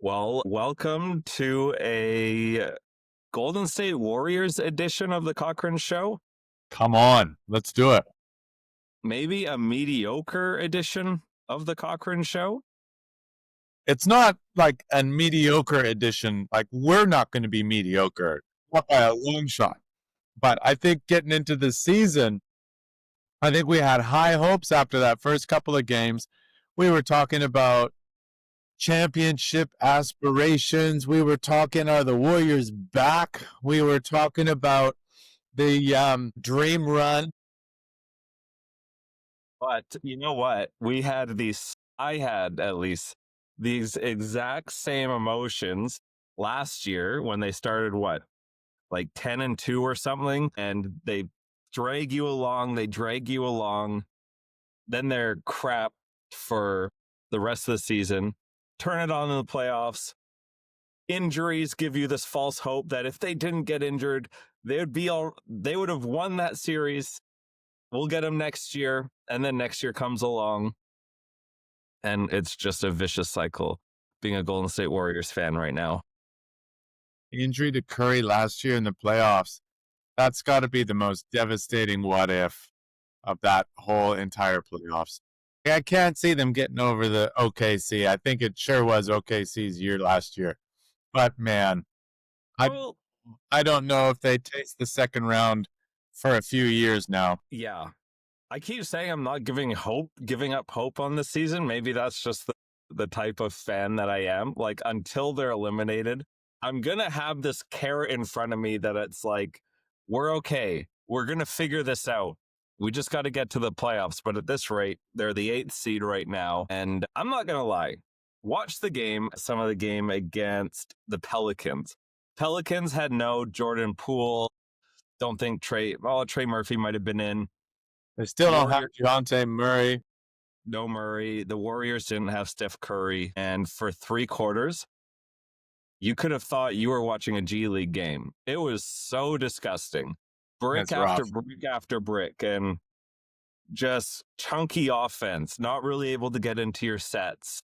Well, welcome to a Golden State Warriors edition of the Cochrane Show. Come on, let's do it. Maybe a mediocre edition of the Cochrane Show. It's not like a mediocre edition. Like, we're not going to be mediocre, not by a long shot. But I think getting into the season, I think we had high hopes after that first couple of games. We were talking about championship aspirations. We were talking, are the Warriors back? We were talking about the dream run. But you know what? I had at least these exact same emotions last year when they started like 10-2 or something, and they drag you along. Then they're crap for the rest of the season. Turn it on in the playoffs. Injuries give you this false hope that if they didn't get injured, they would have won that series. We'll get them next year. And then next year comes along. And it's just a vicious cycle being a Golden State Warriors fan right now. Injury to Curry last year in the playoffs. That's got to be the most devastating what if of that whole entire playoffs. I can't see them getting over the OKC. I think it sure was OKC's year last year. But, man, I don't know if they taste the second round for a few years now. Yeah. I keep saying I'm not giving up hope on this season. Maybe that's just the type of fan that I am. Like, until they're eliminated, I'm going to have this carrot in front of me that it's like, we're okay. We're going to figure this out. We just got to get to the playoffs. But at this rate, they're the 8th seed right now. And I'm not going to lie. Watch some of the game against the Pelicans. Pelicans had no Jordan Poole. Don't think Trey Murphy might have been in. They still don't have Dejounte Murray. No Murray. The Warriors didn't have Steph Curry. And for 3 quarters, you could have thought you were watching a G League game. It was so disgusting. Brick after brick, and just chunky offense, not really able to get into your sets.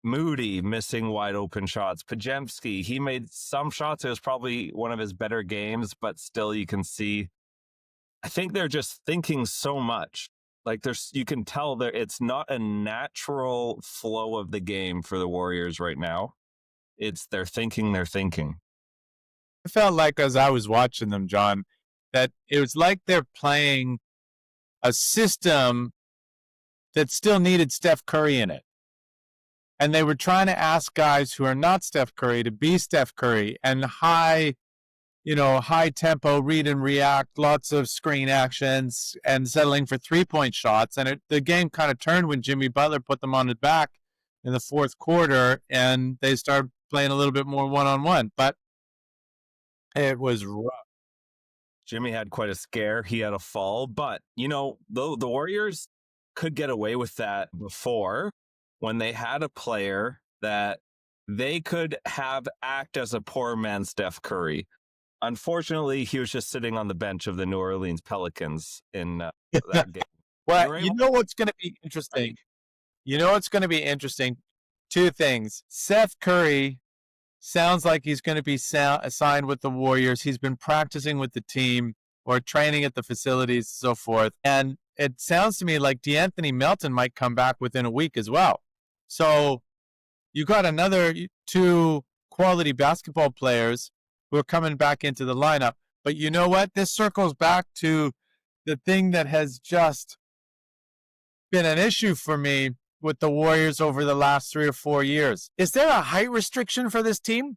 Moody missing wide open shots. Pajemski, he made some shots. It was probably one of his better games, but still you can see, I think they're just thinking so much. Like, you can tell it's not a natural flow of the game for the Warriors right now. It's they're thinking. I felt like as I was watching them, John, that it was like they're playing a system that still needed Steph Curry in it. And they were trying to ask guys who are not Steph Curry to be Steph Curry, and high tempo, read and react, lots of screen actions, and settling for 3-point shots. And the game kind of turned when Jimmy Butler put them on his back in the fourth quarter, and they started playing a little bit more one-on-one. But it was rough. Jimmy had quite a scare. He had a fall. But, the Warriors could get away with that before, when they had a player that they could have act as a poor man's Steph Curry. Unfortunately, he was just sitting on the bench of the New Orleans Pelicans in that game. Well, you know what's going to be interesting? Two things. Seth Curry sounds like he's going to be signed with the Warriors. He's been practicing with the team or training at the facilities and so forth. And it sounds to me like DeAnthony Melton might come back within a week as well. So you got another 2 quality basketball players who are coming back into the lineup. But you know what? This circles back to the thing that has just been an issue for me with the Warriors over the last 3 or 4 years. Is there a height restriction for this team?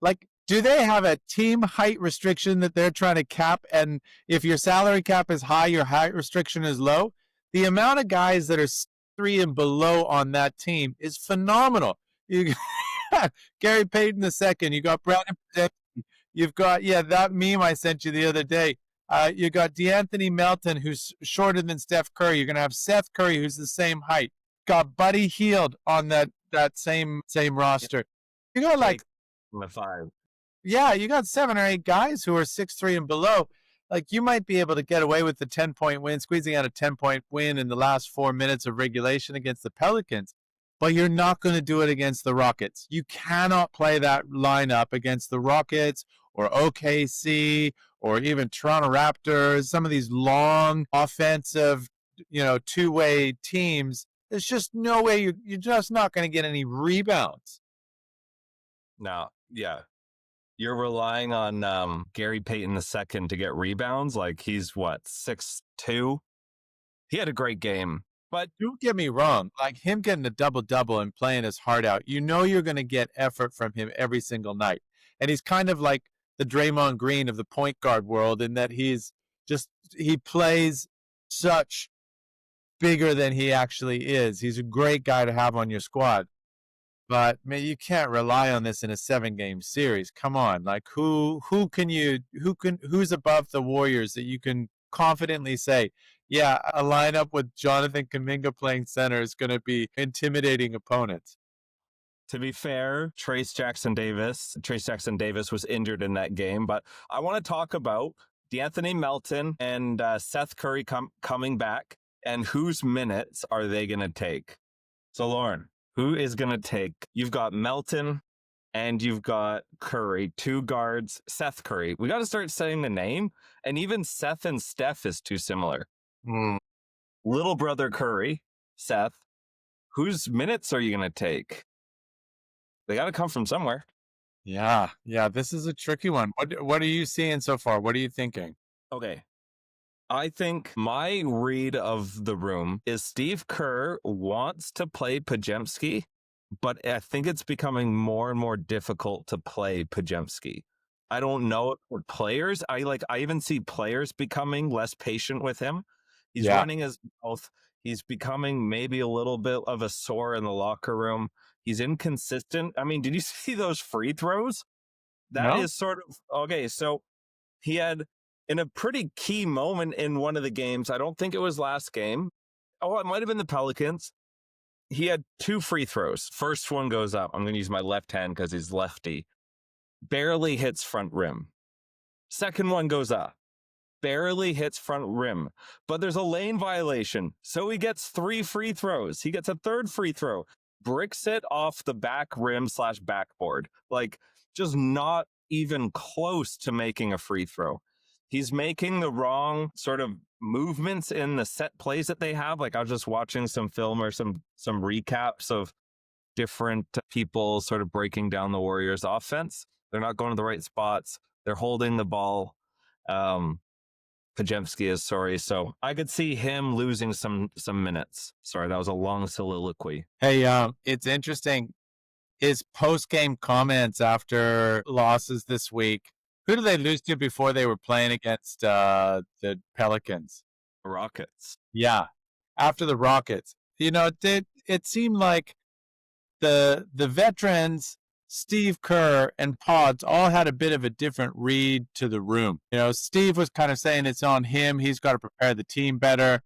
Like, do they have a team height restriction that they're trying to cap? And if your salary cap is high, your height restriction is low? The amount of guys that are 3 and below on that team is phenomenal. You got Gary Payton II. You got Brandon. You've got, that meme I sent you the other day. You got DeAnthony Melton, who's shorter than Steph Curry. You're going to have Seth Curry, who's the same height. Got Buddy Hield on that same roster. You got like 5. Yeah, you got 7 or 8 guys who are 6'3" and below. Like, you might be able to get away with the 10-point win, squeezing out a 10-point win in the last 4 minutes of regulation against the Pelicans. but you're not going to do it against the Rockets. You cannot play that lineup against the Rockets or OKC or even Toronto Raptors, some of these long offensive, two-way teams. There's just no way you're just not going to get any rebounds. No, yeah. You're relying on Gary Payton II to get rebounds. Like, he's what, 6'2"? He had a great game. But don't get me wrong, like him getting a double-double and playing his heart out, you're going to get effort from him every single night. And he's kind of like the Draymond Green of the point guard world in that he plays such bigger than he actually is. He's a great guy to have on your squad. But man, you can't rely on this in a 7-game series. Come on. Like who's above the Warriors that you can confidently say, yeah, a lineup with Jonathan Kuminga playing center is going to be intimidating opponents. To be fair, Trace Jackson Davis was injured in that game, but I want to talk about D'Anthony Melton and Seth Curry coming back, and whose minutes are they going to take? So, Lorne, who is going to take? You've got Melton and you've got Curry, 2 guards. Seth Curry. We got to start saying the name, and even Seth and Steph is too similar. Little brother Curry, Seth. Whose minutes are you going to take? They got to come from somewhere. Yeah, this is a tricky one. What are you seeing so far? What are you thinking? Okay. I think my read of the room is Steve Kerr wants to play Podziemski, but I think it's becoming more and more difficult to play Podziemski. I don't know for players. I even see players becoming less patient with him. He's running his mouth. He's becoming maybe a little bit of a sore in the locker room. He's inconsistent. I mean, did you see those free throws? That is sort of okay. So he had, in a pretty key moment in one of the games, I don't think it was last game. Oh, it might have been the Pelicans. He had 2 free throws. First one goes up. I'm going to use my left hand because he's lefty. Barely hits front rim. Second one goes up. Barely hits front rim. But there's a lane violation. So he gets 3 free throws. He gets a third free throw. Bricks it off the back rim / backboard. Like, just not even close to making a free throw. He's making the wrong sort of movements in the set plays that they have. Like, I was just watching some film or some recaps of different people sort of breaking down the Warriors offense. They're not going to the right spots. They're holding the ball. Podziemski is sorry. So I could see him losing some minutes. Sorry, that was a long soliloquy. Hey, it's interesting. His post-game comments after losses this week. Who did they lose to before they were playing against the Pelicans? The Rockets. Yeah, after the Rockets. It seemed like the veterans, Steve Kerr and Pods, all had a bit of a different read to the room. Steve was kind of saying it's on him. He's got to prepare the team better.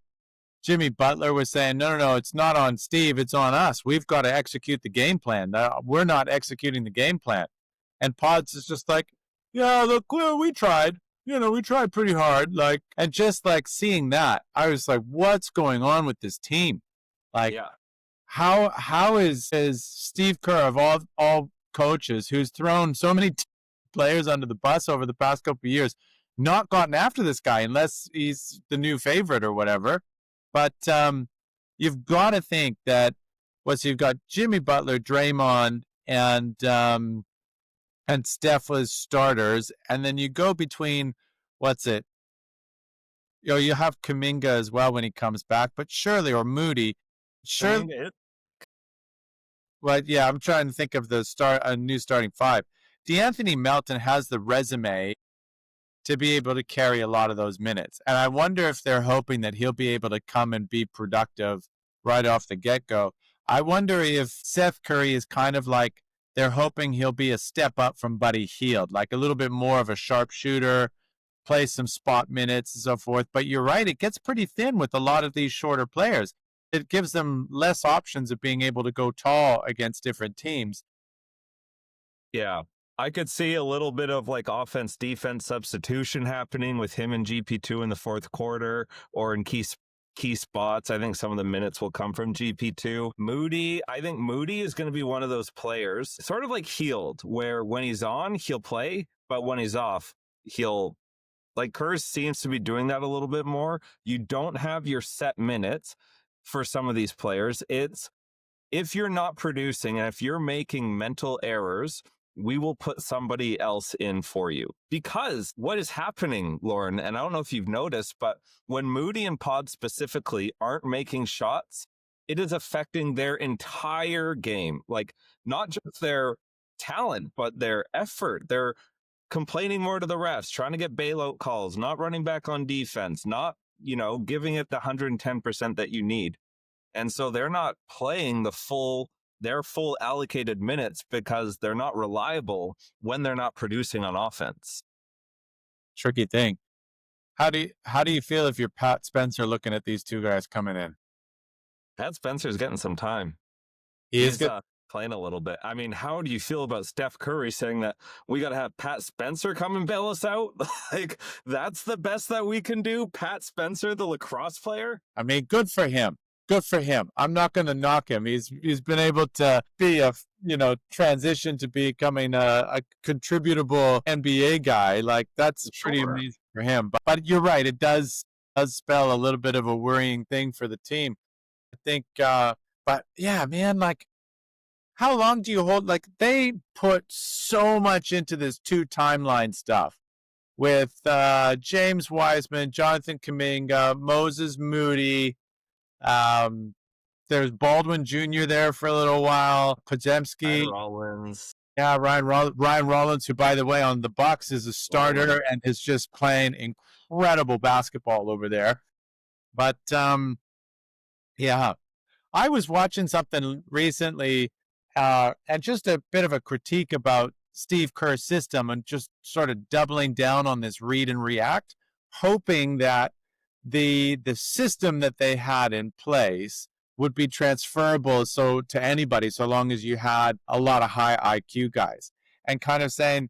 Jimmy Butler was saying, no, it's not on Steve. It's on us. We've got to execute the game plan. We're not executing the game plan. And Pods is just like, yeah, look, we tried. We tried pretty hard. And just seeing that, I was like, what's going on with this team? How is Steve Kerr of all coaches who's thrown so many players under the bus over the past couple of years not gotten after this guy unless he's the new favorite or whatever? But you've got to think that you've got Jimmy Butler, Draymond, and Steph as starters, and then you go between you have Kuminga as well when he comes back, but surely, or Moody, surely. Well, yeah, I'm trying to think of a new starting 5. D'Anthony Melton has the resume to be able to carry a lot of those minutes. And I wonder if they're hoping that he'll be able to come and be productive right off the get-go. I wonder if Seth Curry is kind of like they're hoping he'll be a step up from Buddy Hield, like a little bit more of a sharpshooter, play some spot minutes and so forth. But you're right, it gets pretty thin with a lot of these shorter players. It gives them less options of being able to go tall against different teams. Yeah. I could see a little bit of offense-defense substitution happening with him and GP2 in the fourth quarter or in key key spots. I think some of the minutes will come from GP2. Moody, I think Moody is going to be one of those players, sort of like Healed, where when he's on, he'll play, but when he's off, he'll, like Kerr seems to be doing that a little bit more. You don't have your set minutes for some of these players. It's if you're not producing and if you're making mental errors, we will put somebody else in for you. Because what is happening, Lorne, and I don't know if you've noticed, but when Moody and Pod specifically aren't making shots, it is affecting their entire game. Like, not just their talent, but their effort. They're complaining more to the refs, trying to get bailout calls, not running back on defense, not, giving it the 110% that you need. And so they're not playing their full allocated minutes because they're not reliable when they're not producing on offense. Tricky thing. How do you feel if you're Pat Spencer looking at these two guys coming in? Pat Spencer's getting some time. He's playing a little bit. I mean, how do you feel about Steph Curry saying that we got to have Pat Spencer come and bail us out? Like, that's the best that we can do? Pat Spencer, the lacrosse player? I mean, good for him. Good for him. I'm not going to knock him. He's been able to be transition to becoming a contributable NBA guy. Like, that's pretty amazing for him. But you're right. It does spell a little bit of a worrying thing for the team. I think, but yeah, man, like, how long do you hold? Like, they put so much into this 2 timeline stuff with James Wiseman, Jonathan Kuminga, Moses Moody. There's Baldwin Jr. there for a little while. Podziemski. Ryan Rollins. Yeah, Ryan Rollins, who, by the way, on the Bucks is a starter and is just playing incredible basketball over there. But, yeah, I was watching something recently and just a bit of a critique about Steve Kerr's system and just sort of doubling down on this read and react, hoping that the system that they had in place would be transferable to anybody, so long as you had a lot of high IQ guys, and kind of saying,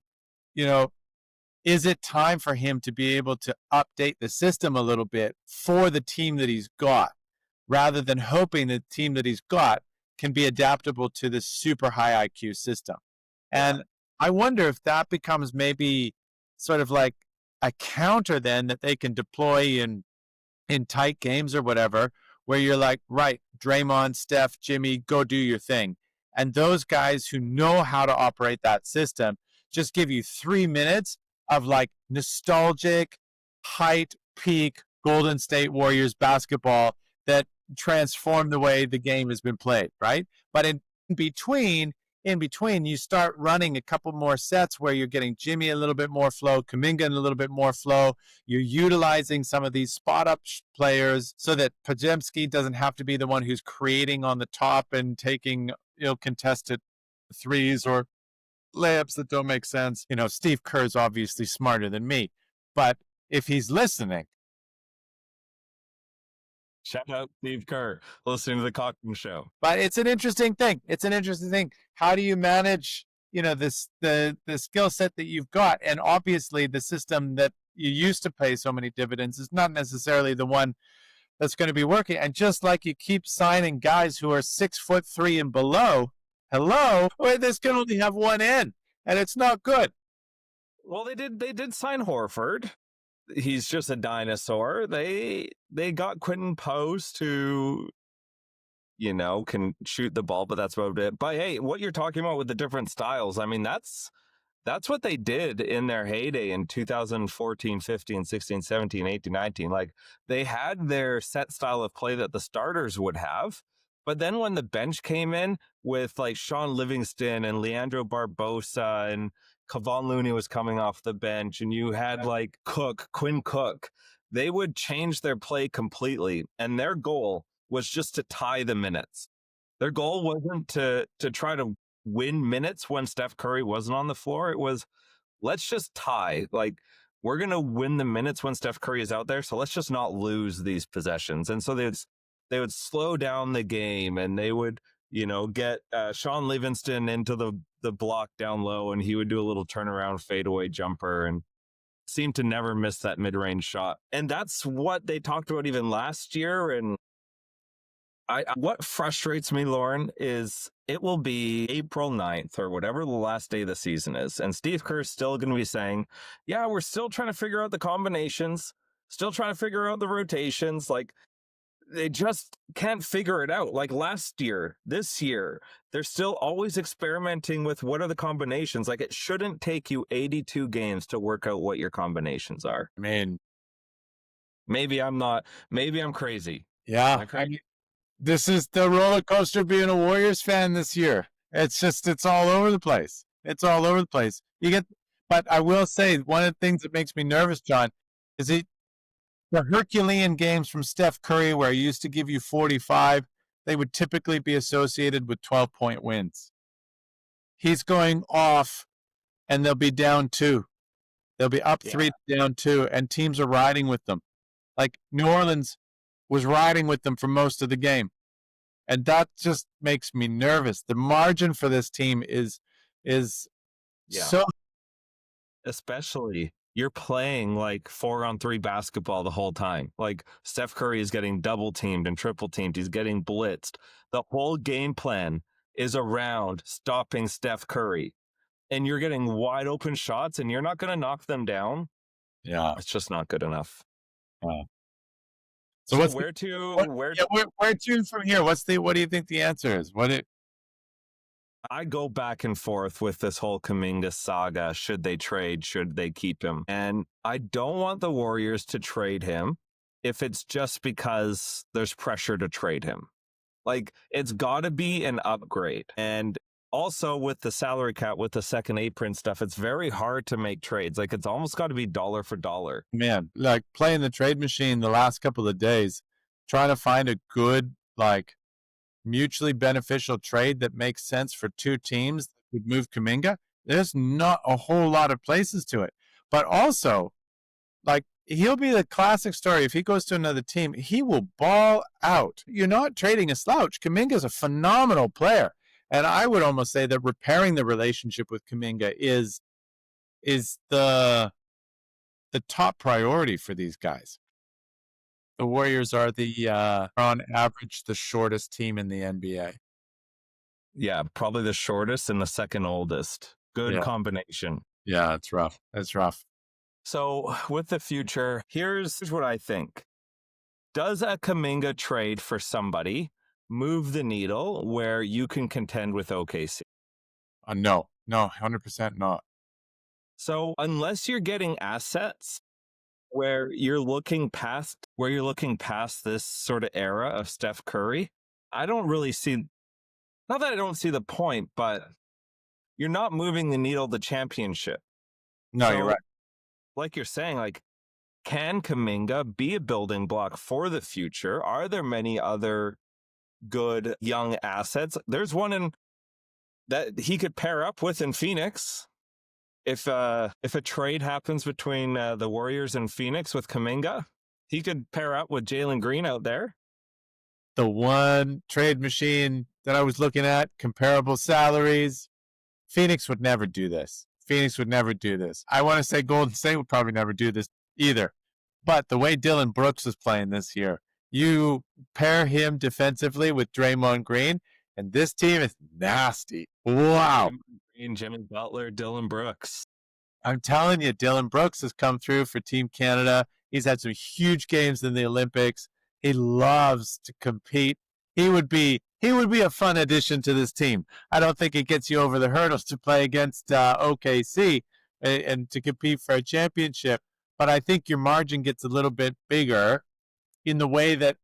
is it time for him to be able to update the system a little bit for the team that he's got, rather than hoping the team that he's got can be adaptable to this super high IQ system. And I wonder if that becomes maybe sort of like a counter then that they can deploy in tight games or whatever, where you're like, right, Draymond, Steph, Jimmy, go do your thing. And those guys who know how to operate that system just give you 3 minutes of like nostalgic, height, peak Golden State Warriors basketball that transform the way the game has been played, right? But in between, you start running a couple more sets where you're getting Jimmy a little bit more flow, Kuminga a little bit more flow. You're utilizing some of these spot-up players so that Podziemski doesn't have to be the one who's creating on the top and taking contested threes or layups that don't make sense. Steve Kerr's obviously smarter than me, but if he's listening, shout out Steve Kerr, listening to the Cochrane Show. But it's an interesting thing. How do you manage, the skill set that you've got? And obviously the system that you used to pay so many dividends is not necessarily the one that's going to be working. And just like you keep signing guys who are 6'3" and below, this can only have one end, and it's not good. Well, they did sign Horford. He's just a dinosaur. They got Quentin Post, who, can shoot the ball, but that's about it. But hey, what you're talking about with the different styles, I mean, that's what they did in their heyday in 2014, 15, 16, 17, 18, 19. Like, they had their set style of play that the starters would have. But then when the bench came in with like Sean Livingston and Leandro Barbosa and Kevon Looney was coming off the bench, and you had like Quinn Cook, they would change their play completely. And their goal was just to tie the minutes. Their goal wasn't to try to win minutes when Steph Curry wasn't on the floor. It was, let's just tie. Like, we're going to win the minutes when Steph Curry is out there, so let's just not lose these possessions. And so they would slow down the game, and they would, get Sean Livingston into the block down low, and he would do a little turnaround fadeaway jumper. And seem to never miss that mid-range shot. And that's what they talked about even last year. And what frustrates me, Lorne, is it will be April 9th or whatever the last day of the season is. And Steve Kerr is still going to be saying, yeah, we're still trying to figure out the combinations, still trying to figure out the rotations. Like, they just can't figure it out. Like last year, this year, they're still always experimenting with what are the combinations. Like, it shouldn't take you 82 games to work out what your combinations are. I mean, maybe I'm crazy. Yeah. This is the roller coaster being a Warriors fan this year. It's all over the place. It's all over the place. But I will say, one of the things that makes me nervous, John, is the Herculean games from Steph Curry, where he used to give you 45, they would typically be associated with 12-point wins. He's going off, and they'll be down 2. They'll be up 3, down 2, and teams are riding with them. Like New Orleans was riding with them for most of the game. And that just makes me nervous. The margin for this team is so... Especially, you're playing like 4-on-3 basketball the whole time. Like, Steph Curry is getting double teamed and triple teamed. He's getting blitzed. The whole game plan is around stopping Steph Curry. And you're getting wide open shots and you're not going to knock them down. Yeah. It's just not good enough. So where to from here? What do you think the answer is? I go back and forth with this whole Kuminga saga. Should they trade? Should they keep him? And I don't want the Warriors to trade him if it's just because there's pressure to trade him. Like, it's got to be an upgrade. And also with the salary cap, with the second apron stuff, it's very hard to make trades. Like, it's almost got to be dollar for dollar. Man, like playing the trade machine the last couple of days, trying to find a good, like, mutually beneficial trade that makes sense for two teams that would move Kuminga. There's not a whole lot of places to it. But also, like, he'll be the classic story. If he goes to another team, he will ball out. You're not trading a slouch. Kuminga's a phenomenal player. And I would almost say that repairing the relationship with Kuminga is the top priority for these guys. The Warriors are on average, the shortest team in the NBA. Yeah, probably the shortest and the second oldest. Good combination. Yeah, it's rough. It's rough. So with the future, here's what I think. Does a Kuminga trade for somebody move the needle where you can contend with OKC? No, 100% not. So unless you're getting assets where you're looking past this sort of era of Steph Curry, I don't really see, not that I don't see the point, but you're not moving the needle to championship. No, you're right. Like you're saying, like, can Kuminga be a building block for the future? Are there many other good young assets? There's one that he could pair up with in Phoenix. If a trade happens between the Warriors and Phoenix with Kuminga, he could pair up with Jalen Green out there. The one trade machine that I was looking at, comparable salaries, Phoenix would never do this. I want to say Golden State would probably never do this either. But the way Dillon Brooks is playing this year, you pair him defensively with Draymond Green, and this team is nasty. Wow. Jimmy Butler, Dillon Brooks. I'm telling you, Dillon Brooks has come through for Team Canada. He's had some huge games in the Olympics. He loves to compete. He would be a fun addition to this team. I don't think it gets you over the hurdles to play against OKC and to compete for a championship. But I think your margin gets a little bit bigger in the way that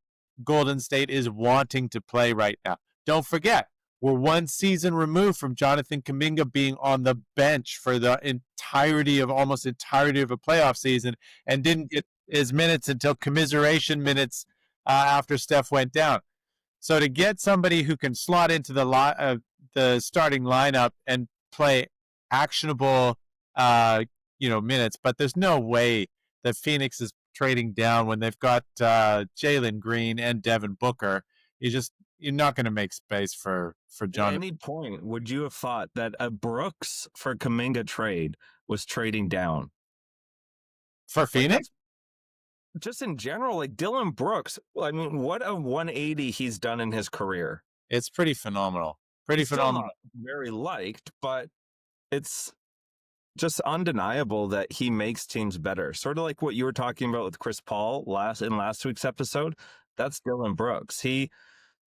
Golden State is wanting to play right now. Don't forget, we're one season removed from Jonathan Kuminga being on the bench for the almost entirety of a playoff season and didn't get his minutes until commiseration minutes after Steph went down. So to get somebody who can slot into the starting lineup and play actionable minutes, but there's no way that Phoenix is trading down when they've got Jalen Green and Devin Booker. You're not going to make space for Jonathan. At any point, would you have thought that a Brooks for Kuminga trade was trading down? For Phoenix? Just in general, like Dylan Brooks, I mean, what a 180 he's done in his career. It's pretty phenomenal. He's still not very liked, but it's just undeniable that he makes teams better. Sort of like what you were talking about with Chris Paul in last week's episode. That's Dylan Brooks.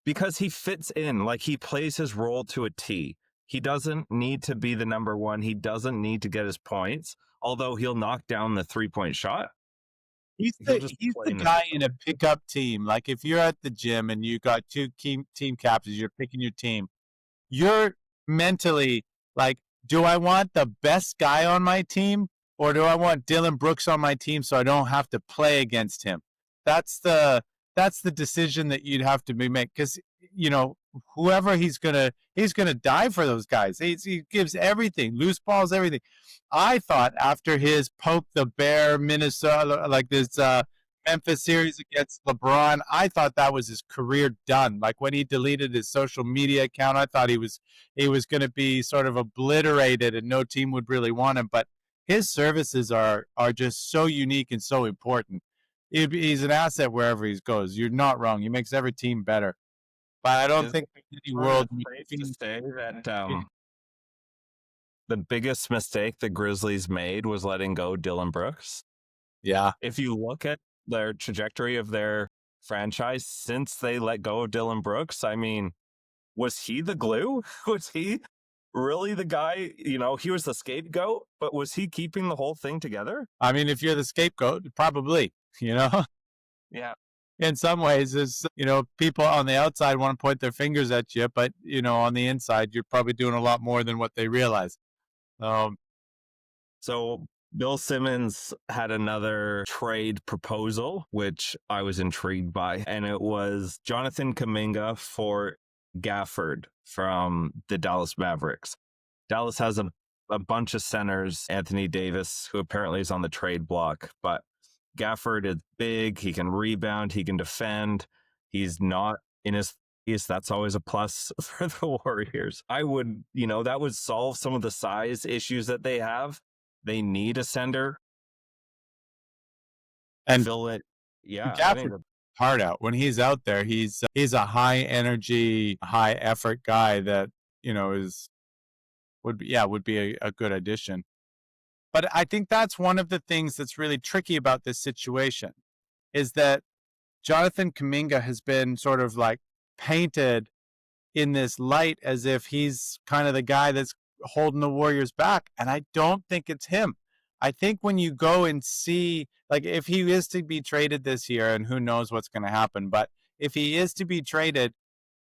Because he fits in, like he plays his role to a T. He doesn't need to be the number one. He doesn't need to get his points, although he'll knock down the 3-point shot. He's the guy in a pickup team. Like if you're at the gym and you got two team captains, you're picking your team. You're mentally like, do I want the best guy on my team or do I want Dylan Brooks on my team so I don't have to play against him? That's the decision that you'd have to be made because, you know, whoever he's gonna die for those guys. He gives everything, loose balls, everything. I thought after his poke the bear Minnesota, like this Memphis series against LeBron, I thought that was his career done. Like when he deleted his social media account, I thought he was going to be sort of obliterated and no team would really want him. But his services are just so unique and so important. He's an asset wherever he goes. You're not wrong. He makes every team better. But I don't think any world to say that the biggest mistake the Grizzlies made was letting go Dylan Brooks. Yeah. If you look at their trajectory of their franchise since they let go of Dylan Brooks, I mean, was he the glue? Was he really the guy? You know, he was the scapegoat, but was he keeping the whole thing together? I mean, if you're the scapegoat, probably, you know? Yeah. In some ways, is, you know, people on the outside want to point their fingers at you, but, you know, on the inside, you're probably doing a lot more than what they realize. So Bill Simmons had another trade proposal, which I was intrigued by, and it was Jonathan Kuminga for Gafford from the Dallas Mavericks. Dallas has a bunch of centers, Anthony Davis, who apparently is on the trade block, but Gafford is big. He can rebound. He can defend. He's not in his 30s. That's always a plus for the Warriors. I would, you know, that would solve some of the size issues that they have. They need a sender. And fill it. Yeah. Gafford hard out. When he's out there, he's a high energy, high effort guy that, you know, would be a good addition. But I think that's one of the things that's really tricky about this situation is that Jonathan Kuminga has been sort of like painted in this light as if he's kind of the guy that's holding the Warriors back. And I don't think it's him. I think when you go and see, like if he is to be traded this year, and who knows what's going to happen, but if he is to be traded,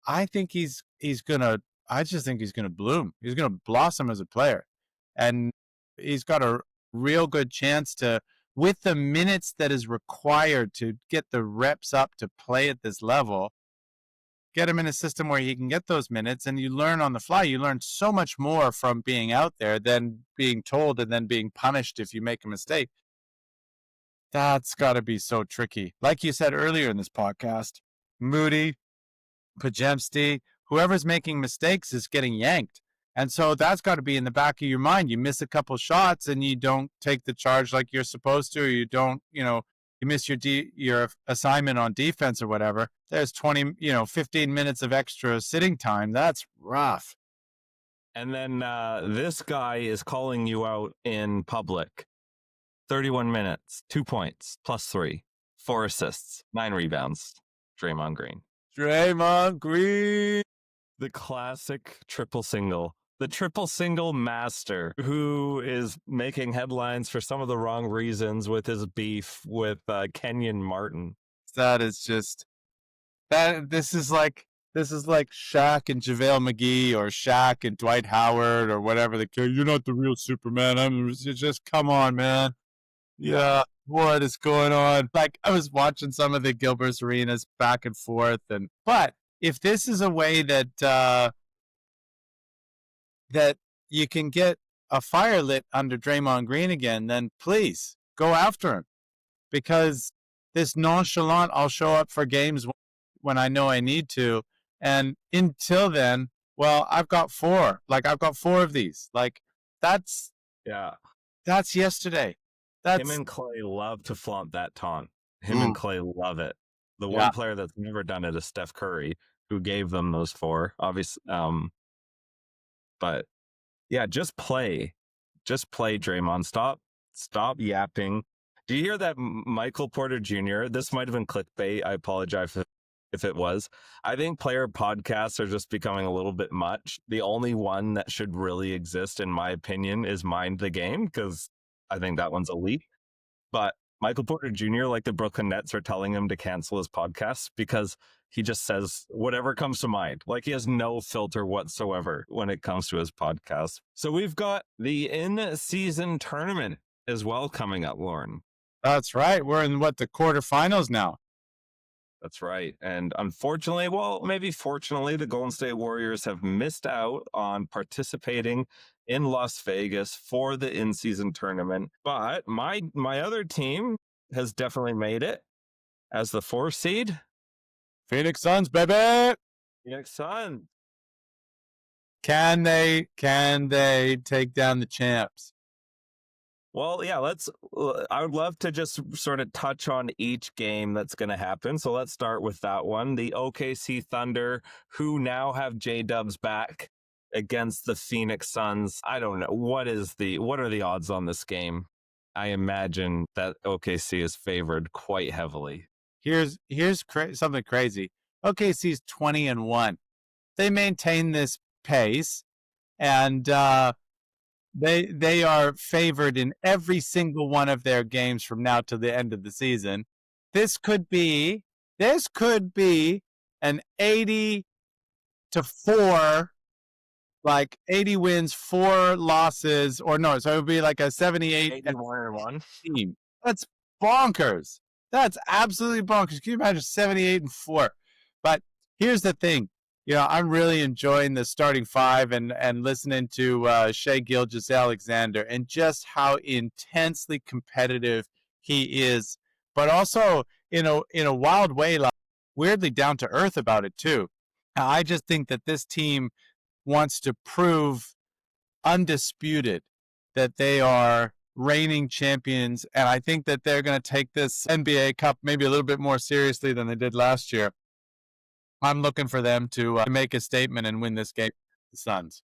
I think I just think he's going to bloom. He's going to blossom as a player. And he's got a real good chance to, with the minutes that is required to get the reps up to play at this level, get him in a system where he can get those minutes and you learn on the fly. You learn so much more from being out there than being told and then being punished if you make a mistake. That's got to be so tricky. Like you said earlier in this podcast, Moody, Pajemski, whoever's making mistakes is getting yanked. And so that's got to be in the back of your mind. You miss a couple shots and you don't take the charge like you're supposed to, or you don't, you know, you miss your assignment on defense or whatever. There's 15 minutes of extra sitting time. That's rough. And then this guy is calling you out in public. 31 minutes, 2 points, +3, 4 assists, 9 rebounds. Draymond Green. The classic triple single. The triple single master who is making headlines for some of the wrong reasons with his beef with Kenyon Martin. That is just that. This is like Shaq and JaVale McGee or Shaq and Dwight Howard or whatever. You're not the real Superman. Just come on, man. Yeah, what is going on? Like I was watching some of the Gilbert Arenas back and forth, but if this is a way that that you can get a fire lit under Draymond Green again, then please go after him. Because this nonchalant, I'll show up for games when I know I need to. And until then, well, I've got 4. Like I've got 4 of these. Like that's yesterday. Him and Clay love to flaunt that taunt. Him and Clay love it. The one player that's never done it is Steph Curry, who gave them those 4, obviously. But yeah, just play. Just play, Draymond. Stop yapping. Do you hear that Michael Porter Jr.? This might have been clickbait. I apologize if it was. I think player podcasts are just becoming a little bit much. The only one that should really exist, in my opinion, is Mind the Game, because I think that one's elite. But Michael Porter Jr., like the Brooklyn Nets, are telling him to cancel his podcast because he just says whatever comes to mind. Like, he has no filter whatsoever when it comes to his podcast. So we've got the in-season tournament as well coming up, Lorne. That's right. We're in, the quarterfinals now? That's right. And unfortunately, well, maybe fortunately, the Golden State Warriors have missed out on participating in Las Vegas for the in-season tournament. But my other team has definitely made it as the 4 seed. Phoenix Suns, baby. Phoenix Suns. Can they take down the champs? Well, yeah, I would love to just sort of touch on each game that's going to happen. So let's start with that one. The OKC Thunder, who now have J-Dubs back against the Phoenix Suns. I don't know. What are the odds on this game? I imagine that OKC is favored quite heavily. Here's something crazy. OKC's 20-1. They maintain this pace, and they are favored in every single one of their games from now to the end of the season. This could be an 80-4, like 80 wins, 4 losses, or no, so it would be like a 78-1 team. That's bonkers. That's absolutely bonkers. Can you imagine 78-4? But here's the thing. I'm really enjoying the starting 5 and listening to Shai Gilgeous-Alexander and just how intensely competitive he is, but also in a wild way, like weirdly down to earth about it too. I just think that this team wants to prove undisputed that they are reigning champions, and I think that they're going to take this NBA Cup maybe a little bit more seriously than they did last year. I'm looking for them to make a statement and win this game. The Suns.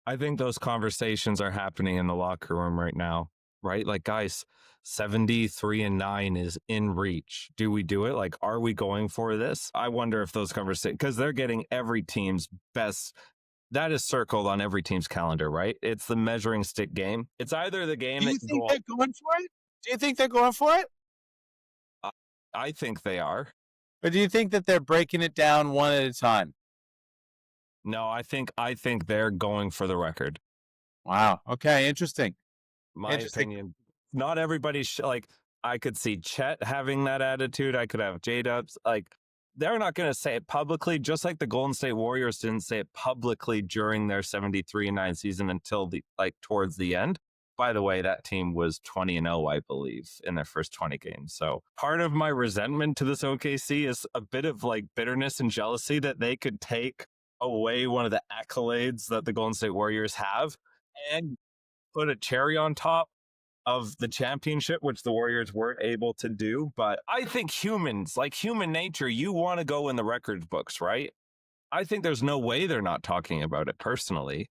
I think those conversations are happening in the locker room right now, right? Like, guys, 73-9 is in reach. Do we do it? Like, are we going for this? I wonder if those conversations, because they're getting every team's best. That is circled on every team's calendar, right? It's the measuring stick game. It's either the game. Do you think they're going for it? Do you think they're going for it? I think they are. Or do you think that they're breaking it down one at a time? No, I think they're going for the record. Wow. Okay. Interesting. My opinion. Not everybody like, I could see Chet having that attitude. I could have J-Dubs. Like, they're not going to say it publicly, just like the Golden State Warriors didn't say it publicly during their 73-9 season until towards the end. By the way, that team was 20-0, I believe, in their first 20 games. So part of my resentment to this OKC is a bit of like bitterness and jealousy that they could take away one of the accolades that the Golden State Warriors have and put a cherry on top of the championship, which the Warriors weren't able to do. But I think humans, like human nature, you want to go in the record books, right? I think there's no way they're not talking about it personally.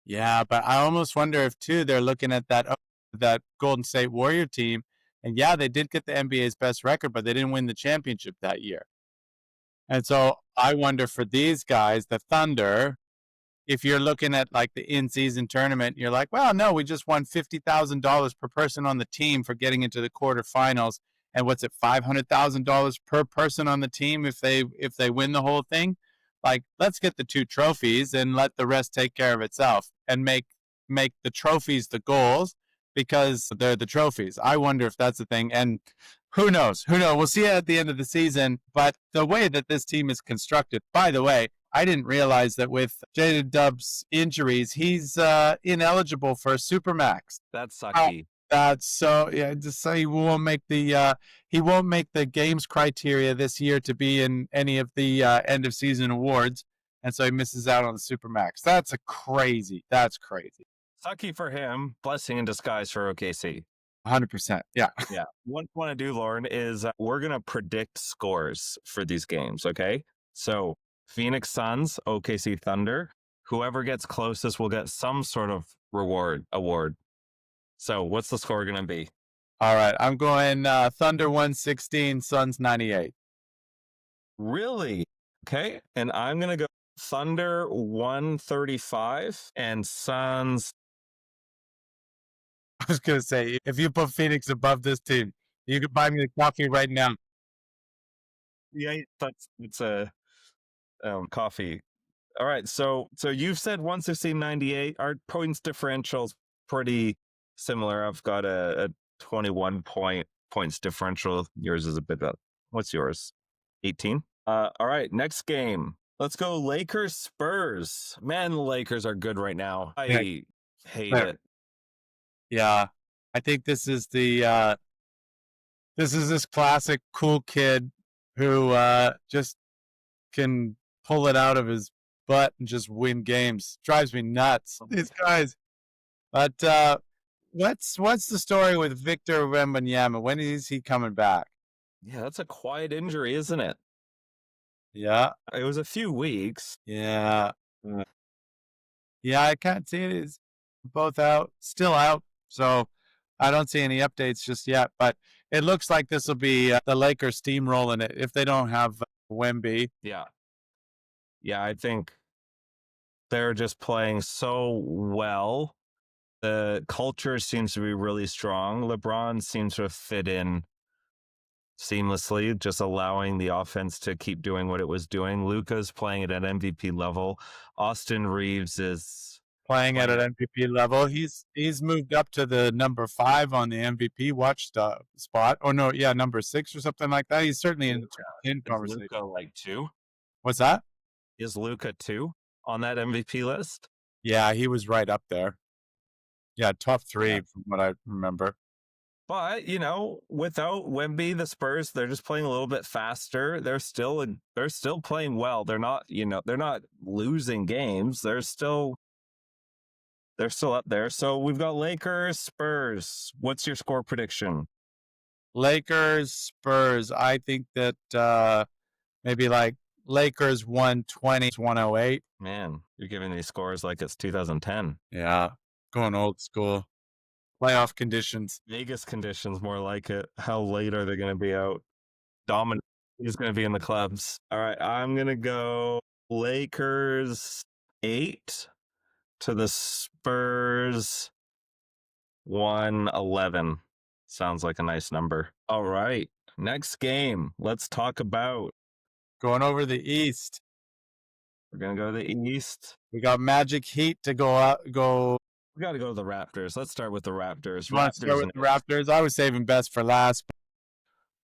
Yeah, but I almost wonder if, too, they're looking at that Golden State Warrior team. And, yeah, they did get the NBA's best record, but they didn't win the championship that year. And so I wonder for these guys, the Thunder, if you're looking at, like, the in-season tournament, you're like, well, no, we just won $50,000 per person on the team for getting into the quarterfinals. And what's it, $500,000 per person on the team if they win the whole thing? Like, let's get the 2 trophies and let the rest take care of itself and make the trophies the goals because they're the trophies. I wonder if that's the thing. And who knows? We'll see it at the end of the season. But the way that this team is constructed, by the way, I didn't realize that with J-Dub's injuries, he's ineligible for a Supermax. That's sucky. That's so, yeah, just so he won't make the games criteria this year to be in any of the end of season awards. And so he misses out on the Supermax. That's crazy. Sucky for him. Blessing in disguise for OKC. 100%. Yeah. Yeah. What I want to do, Lauren, is we're going to predict scores for these games, okay? So Phoenix Suns, OKC Thunder. Whoever gets closest will get some sort of award. So what's the score going to be? All right. I'm going Thunder 116, Suns 98. Really? Okay. And I'm going to go Thunder 135 and Suns. I was going to say, if you put Phoenix above this team, you could buy me the coffee right now. Yeah, it's a coffee. All right. So you've said 116.98. Our points differential's pretty similar. I've got a 21 points differential. Yours is a bit better. What's yours? 18? All right. Next game. Let's go Lakers Spurs. Man, the Lakers are good right now. I hate it. Yeah. I think this is this classic cool kid who just can pull it out of his butt and just win games. Drives me nuts. These guys. But what's the story with Victor Wembanyama? When is he coming back? Yeah, that's a quiet injury, isn't it? Yeah. It was a few weeks. Yeah. Yeah, I can't see it. It's both out, still out. So I don't see any updates just yet. But it looks like this will be the Lakers steamrolling it if they don't have Wemby. Yeah. Yeah, I think they're just playing so well. The culture seems to be really strong. LeBron seems to have fit in seamlessly, just allowing the offense to keep doing what it was doing. Luka's playing at an MVP level. Austin Reeves is playing at an MVP level. He's moved up to the number 5 on the MVP watch spot. Or no, yeah, number 6 or something like that. He's certainly in the conversation. Luka like 2? What's that? Is Luka 2 on that MVP list? Yeah, he was right up there. Yeah, top 3 from what I remember. But, without Wemby, the Spurs, they're just playing a little bit faster. They're still playing well. They're not, they're not losing games. They're still up there. So we've got Lakers, Spurs. What's your score prediction? Lakers, Spurs. I think that maybe like Lakers 120, 108. Man, you're giving these scores like it's 2010. Yeah, going old school. Playoff conditions. Vegas conditions, more like it. How late are they going to be out? Dominant is going to be in the clubs. All right, I'm going to go Lakers 8 to the Spurs 111. Sounds like a nice number. All right, next game. Let's talk about going over the East. We're going to go to the East. We got Magic Heat to go. We got to go to the Raptors. Let's start with the Raptors. You want to start with the Raptors? I was saving best for last.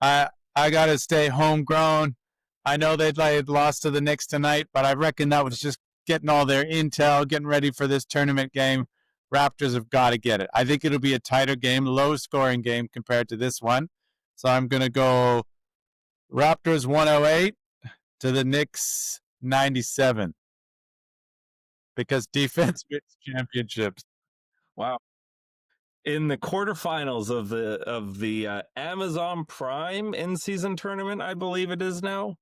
I got to stay homegrown. I know they'd lost to the Knicks tonight, but I reckon that was just getting all their intel, getting ready for this tournament game. Raptors have got to get it. I think it'll be a tighter game, low-scoring game compared to this one. So I'm going to go Raptors 108 to the Knicks 97 because defense wins championships. Wow. In the quarterfinals of the Amazon Prime in-season tournament, I believe it is now,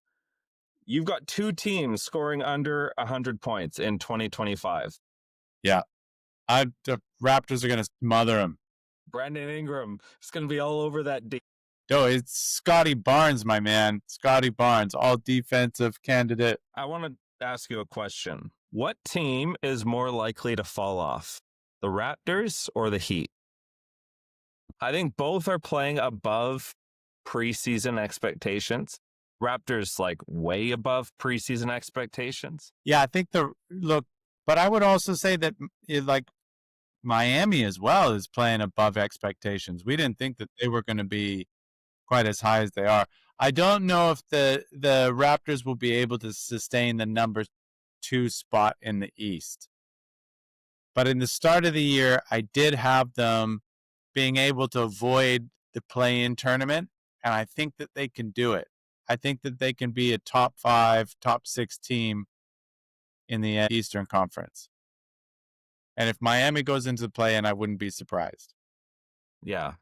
you've got 2 teams scoring under 100 points in 2025. Yeah. The Raptors are going to smother them. Brandon Ingram is going to be all over that. No, it's Scotty Barnes, my man. Scotty Barnes, all defensive candidate. I want to ask you a question. What team is more likely to fall off, the Raptors or the Heat? I think both are playing above preseason expectations. Raptors like way above preseason expectations. Yeah, I think but I would also say that like Miami as well is playing above expectations. We didn't think that they were going to be quite as high as they are. I don't know if the Raptors will be able to sustain the number 2 spot in the East. But in the start of the year, I did have them being able to avoid the play-in tournament, and I think that they can do it. I think that they can be a top 5, top 6 team in the Eastern Conference. And if Miami goes into the play-in, I wouldn't be surprised. Yeah.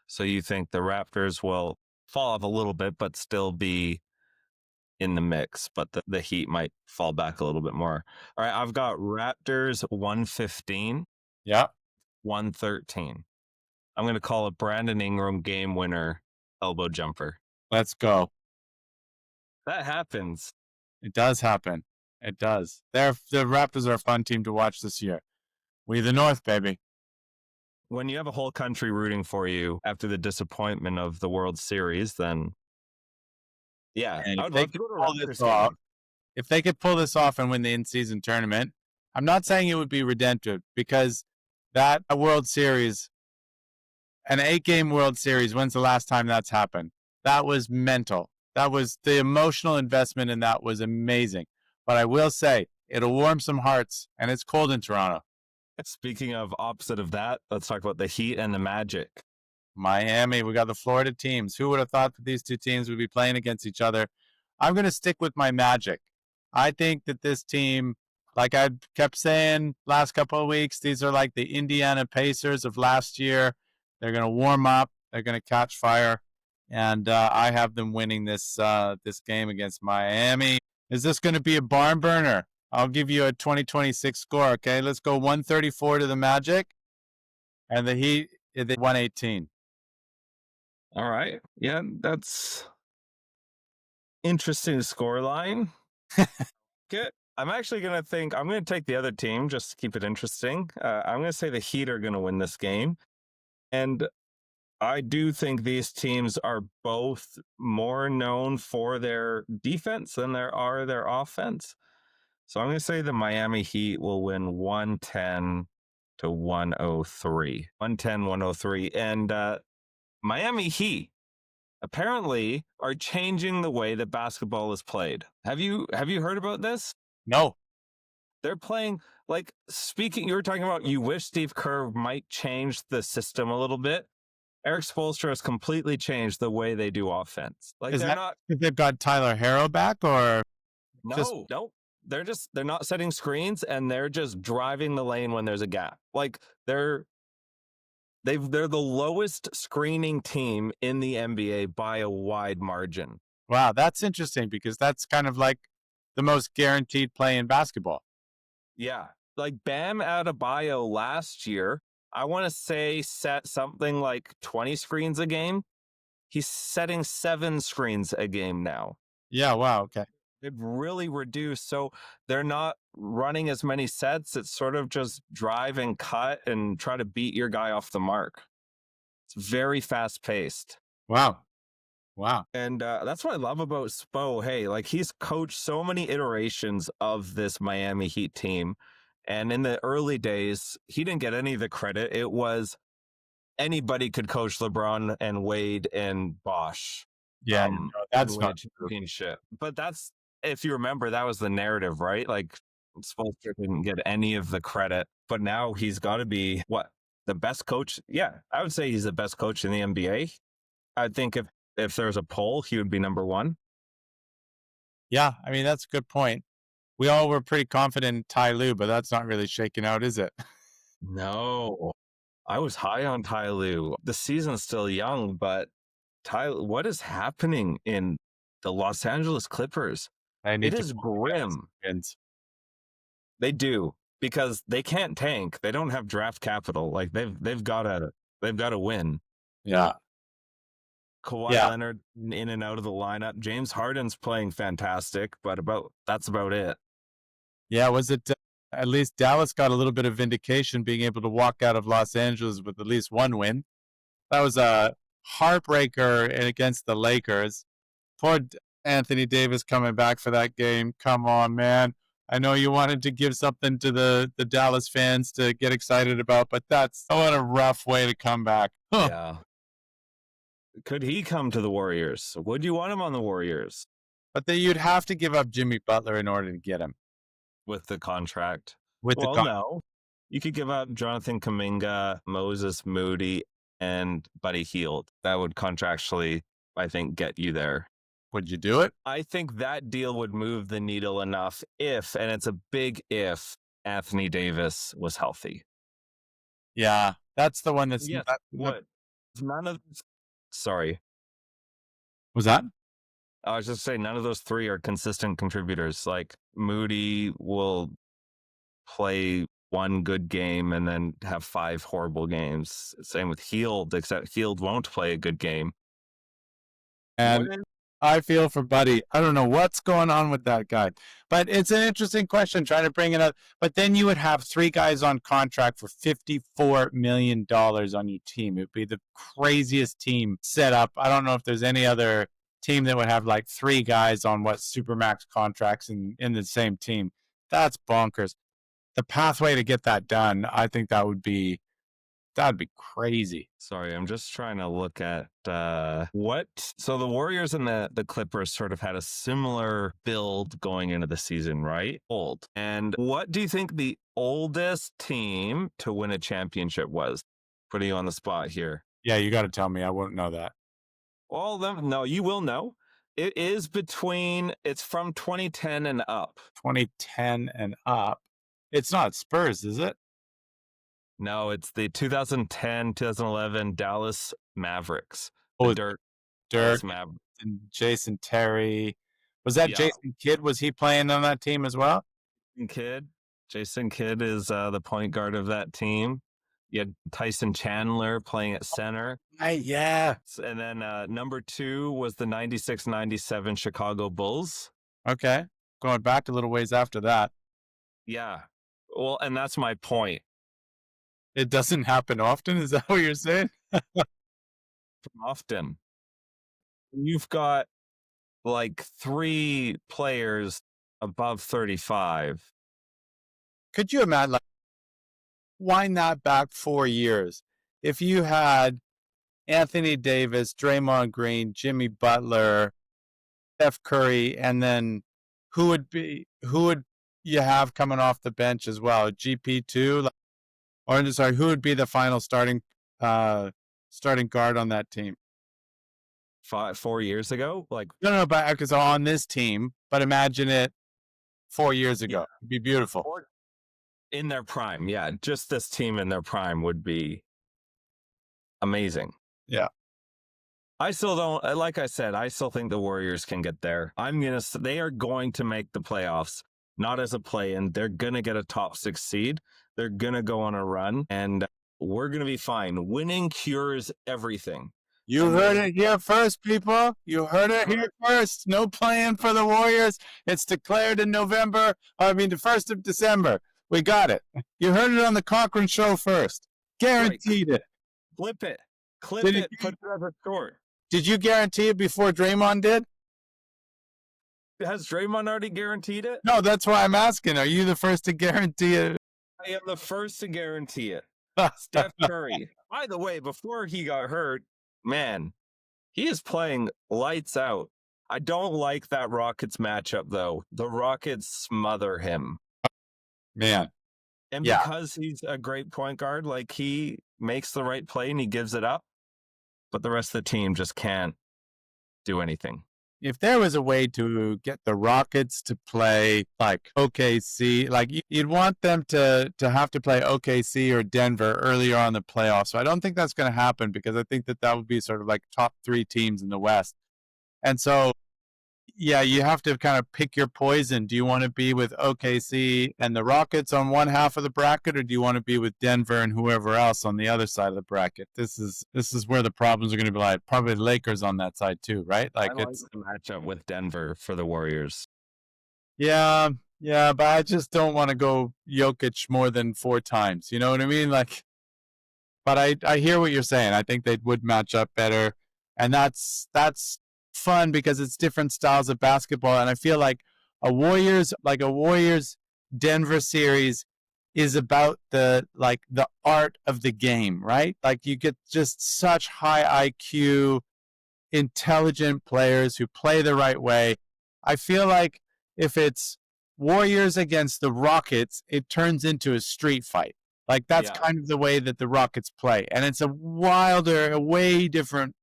So you think the Raptors will fall off a little bit, but still be in the mix, but the Heat might fall back a little bit more. All right, I've got Raptors 115, Yeah. 113. I'm going to call it Brandon Ingram game winner elbow jumper. Let's go. That happens. It does happen. It does. The Raptors are a fun team to watch this year. We the North, baby. When you have a whole country rooting for you after the disappointment of the World Series, then yeah, And I would love to go to pull Raptors this game. off, if they could pull this off and win the in-season tournament, I'm not saying it would be redemptive because that a World Series, an 8-game World Series, when's the last time that's happened? That was mental. That was the emotional investment in that was amazing. But I will say, it'll warm some hearts, and it's cold in Toronto. Speaking of opposite of that, let's talk about the Heat and the Magic. Miami, we got the Florida teams. Who would have thought that these two teams would be playing against each other? I'm going to stick with my Magic. I think that this team, like I kept saying last couple of weeks, these are like the Indiana Pacers of last year. They're going to warm up. They're going to catch fire. And I have them winning this game against Miami. Is this going to be a barn burner? I'll give you a 2026 score, okay? Let's go 134 to the Magic. And the Heat, 118. All right. Yeah, that's interesting scoreline. Good. I'm actually going to take the other team just to keep it interesting. I'm going to say the Heat are going to win this game. And I do think these teams are both more known for their defense than there are their offense. So I'm going to say the Miami Heat will win 110 to 103. 110, 103. And Miami Heat apparently are changing the way that basketball is played. Have you heard about this? No. They're playing you were talking about you wish Steve Kerr might change the system a little bit. Eric Spoelstra has completely changed the way they do offense. Is that if they've got Tyler Herro back or no. They're not setting screens and they're just driving the lane when there's a gap. Like they're the lowest screening team in the NBA by a wide margin. Wow, that's interesting because that's kind of like the most guaranteed play in basketball. Yeah. Like Bam Adebayo last year, I want to say set something like 20 screens a game. He's setting 7 screens a game now. Yeah, wow, okay. They've really reduced. So they're not running as many sets. It's sort of just drive and cut and try to beat your guy off the mark. It's very fast paced. Wow. And that's what I love about Spo. Hey, like he's coached so many iterations of this Miami Heat team. And in the early days, he didn't get any of the credit. It was anybody could coach LeBron and Wade and Bosch. Yeah, no, that's not championship. But that's, if you remember, that was the narrative, right? Like Spoelstra didn't get any of the credit, but now he's got to be the best coach. Yeah, I would say he's the best coach in the NBA. I think if there's a poll, he would be number 1. Yeah, I mean, that's a good point. We all were pretty confident in Ty Lue, but that's not really shaking out, is it? No, I was high on Ty Lue. The season's still young, but what is happening in the Los Angeles Clippers? It is grim. They do, because they can't tank. They don't have draft capital. Like they've got to win. Yeah. Kawhi Leonard in and out of the lineup. James Harden's playing fantastic, but that's about it. Yeah, was it at least Dallas got a little bit of vindication being able to walk out of Los Angeles with at least 1 win. That was a heartbreaker against the Lakers. Poor Anthony Davis coming back for that game. Come on, man. I know you wanted to give something to the Dallas fans to get excited about, but what a rough way to come back. Huh. Yeah. Could he come to the Warriors? Would you want him on the Warriors? But then you'd have to give up Jimmy Butler in order to get him. With the contract. No. You could give up Jonathan Kuminga, Moses Moody, and Buddy Hield. That would contractually, I think, get you there. Would you do it? I think that deal would move the needle enough if, and it's a big if, Anthony Davis was healthy. Yeah, that's the one that's... Yes, None of sorry. Was that? I was just saying none of those three are consistent contributors. Like Moody will play one good game and then have 5 horrible games. Same with Heald, except Heald won't play a good game. And I feel for Buddy. I don't know what's going on with that guy. But it's an interesting question trying to bring it up. But then you would have 3 guys on contract for $54 million on your team. It would be the craziest team set up. I don't know if there's any other team that would have like 3 guys on supermax contracts in the same team. That's bonkers. The pathway to get that done, I think that'd be crazy. Sorry, I'm just trying to look at what. So the Warriors and the Clippers sort of had a similar build going into the season, right? Old. And what do you think the oldest team to win a championship was? Putting you on the spot here. Yeah, you got to tell me. I won't know that. All of them? No, you will know. It's from 2010 and up. 2010 and up. It's not Spurs, is it? No, it's the 2010, 2011 Dallas Mavericks. Oh, Dirk and Jason Terry. Was that Jason Kidd? Was he playing on that team as well? Jason Kidd is the point guard of that team. You had Tyson Chandler playing at center. Yeah. And then number 2 was the 96-97 Chicago Bulls. Okay. Going back a little ways after that. Yeah. Well, and that's my point. It doesn't happen often? Is that what you're saying? Often. You've got like 3 players above 35. Could you imagine, like, wind that back 4 years? If you had Anthony Davis, Draymond Green, Jimmy Butler, Steph Curry, and then who would you have coming off the bench as well? GP2? Or sorry, who would be the final starting guard on that team? 4 years ago? Like no, but because on this team, but imagine it 4 years ago. Yeah. It'd be beautiful. In their prime, yeah. Just this team in their prime would be amazing. Yeah. I still don't, like I said, I still think the Warriors can get there. They are going to make the playoffs, not as a play-in. They're going to get a top 6 seed. They're going to go on a run, and we're going to be fine. Winning cures everything. You heard it here first, people. You heard it here first. No plan for the Warriors. It's declared in the 1st of December. We got it. You heard it on the Cochrane Show first. Guaranteed it. Flip it. Clip it. Put it as a short. Did you guarantee it before Draymond did? Has Draymond already guaranteed it? No, that's why I'm asking. Are you the first to guarantee it? I am the first to guarantee it. Steph Curry. By the way, before he got hurt, man, he is playing lights out. I don't like that Rockets matchup, though. The Rockets smother him. Man. And because he's a great point guard, like, he makes the right play and he gives it up, but the rest of the team just can't do anything. If there was a way to get the Rockets to play like OKC, like you'd want them to have to play OKC or Denver earlier on in the playoffs. So I don't think that's going to happen because I think that would be sort of like top 3 teams in the West. And so, yeah, you have to kind of pick your poison. Do you want to be with OKC and the Rockets on one half of the bracket, or do you want to be with Denver and whoever else on the other side of the bracket? This is where the problems are going to be like. Probably Lakers on that side too, right? Like it's the matchup with Denver for the Warriors. Yeah, but I just don't want to go Jokic more than 4 times. You know what I mean? Like, but I hear what you're saying. I think they would match up better, and that's fun because it's different styles of basketball. And I feel like a Warriors Denver series is about the art of the game, right? Like you get just such high IQ, intelligent players who play the right way. I feel like if it's Warriors against the Rockets, it turns into a street fight. Like that's kind of the way that the Rockets play. And it's a way different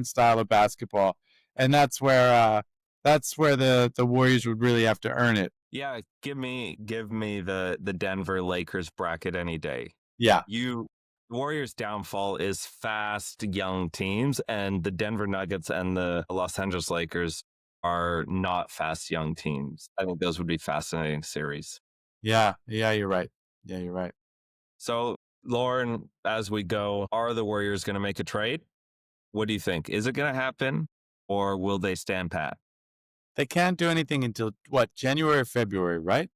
style of basketball. And that's where the Warriors would really have to earn it. Yeah, give me the Denver Lakers bracket any day. Yeah. The Warriors' downfall is fast, young teams, and the Denver Nuggets and the Los Angeles Lakers are not fast, young teams. I think those would be fascinating series. Yeah, you're right. So, Lorne, as we go, are the Warriors going to make a trade? What do you think? Is it going to happen, or will they stand pat? They can't do anything until, what, January or February, right?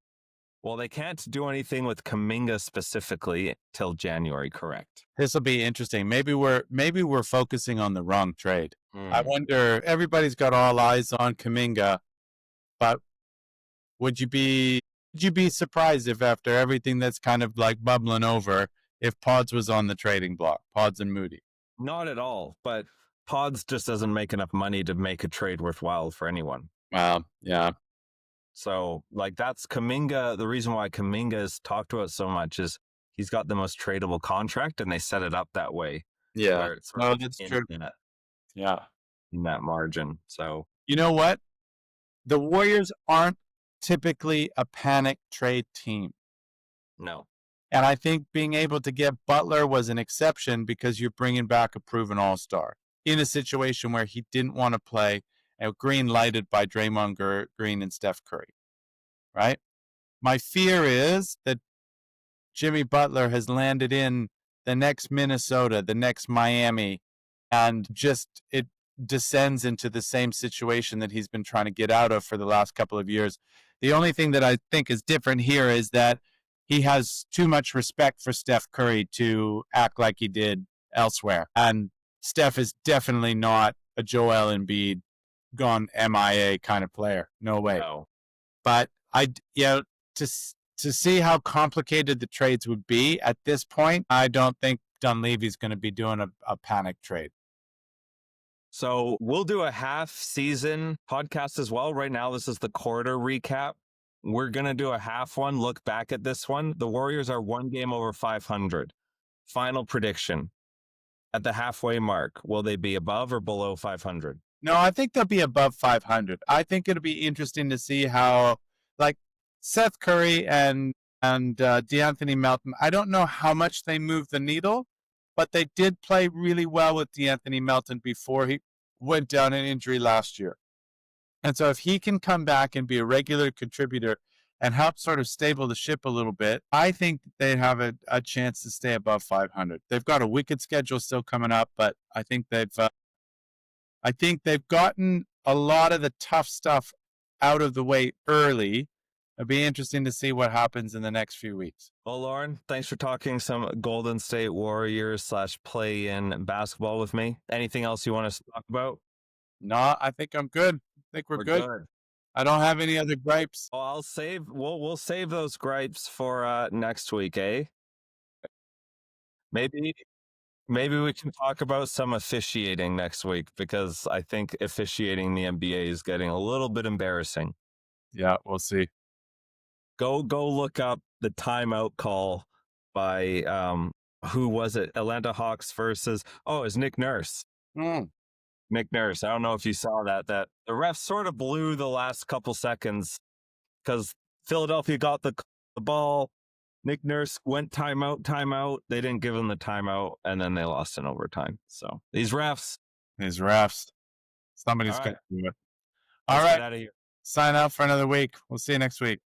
Well, they can't do anything with Kuminga specifically till January, correct? This will be interesting. Maybe we're focusing on the wrong trade. I wonder, everybody's got all eyes on Kuminga, but would you be surprised if after everything that's kind of like bubbling over, if Pods was on the trading block, Pods and Moody? Not at all, but Pods just doesn't make enough money to make a trade worthwhile for anyone. Well, yeah. So, like, that's Kuminga. The reason why Kuminga is talked about so much is he's got the most tradable contract, and they set it up that way. Yeah. It's that's true. Yeah. In that margin. So, you know what? The Warriors aren't typically a panic trade team. No. And I think being able to get Butler was an exception because you're bringing back a proven all-star in a situation where he didn't want to play, green lighted by Draymond Green and Steph Curry, right? My fear is that Jimmy Butler has landed in the next Minnesota, the next Miami, and just it descends into the same situation that he's been trying to get out of for the last couple of years. The only thing that I think is different here is that he has too much respect for Steph Curry to act like he did elsewhere. And Steph is definitely not a Joel Embiid gone MIA kind of player. No way. No. But to see how complicated the trades would be at this point, I don't think Dunleavy's going to be doing a panic trade. So we'll do a half-season podcast as well. Right now, this is the quarter recap. We're going to do a half one, look back at this one. The Warriors are one game over 500. Final prediction. At the halfway mark, will they be above or below 500? No, I think they'll be above 500. I think it'll be interesting to see how, like, Seth Curry and DeAnthony Melton, I don't know how much they move the needle, but they did play really well with DeAnthony Melton before he went down in injury last year. And so if he can come back and be a regular contributor and help sort of stable the ship a little bit, I think they have a chance to stay above 500. They've got a wicked schedule still coming up, but I think they've gotten a lot of the tough stuff out of the way early. It'll be interesting to see what happens in the next few weeks. Well, Lorne, thanks for talking some Golden State Warriors / play-in basketball with me. Anything else you want us to talk about? No, I think I'm good. I think we're good. I don't have any other gripes. Well, we'll save those gripes for next week, eh? Maybe we can talk about some officiating next week, because I think officiating the NBA is getting a little bit embarrassing. Yeah, we'll see. Go look up the timeout call by who was it? Atlanta Hawks versus it's Nick Nurse. Nick Nurse. I don't know if you saw that the ref sort of blew the last couple seconds because Philadelphia got the ball. Nick Nurse went timeout. They didn't give him the timeout, and then they lost in overtime. So these refs. Somebody's got to do it. All right. Get out of here. Sign up for another week. We'll see you next week.